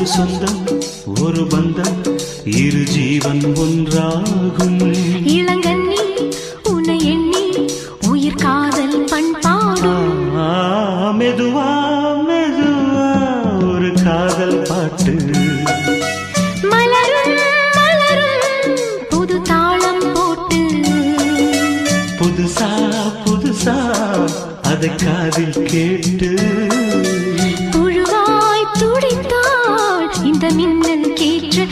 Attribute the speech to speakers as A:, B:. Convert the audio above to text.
A: ஒரு சொந்தம் ஒரு பந்தம் இரு ஜீவன் ஒன்றாகும்.
B: இளங்கண்ணி உன்னை எண்ணி உயிர் காதல் பண்பாடும்.
A: மெதுவா மெதுவா ஒரு காதல் பாட்டு
B: மலரும் மலரும் புது தாளம் போட்டு
A: புதுசா புதுசா அதை காதில் கேட்டு
B: புழுவாய் துடித்தாள் இந்த மின்னல் கேற்று.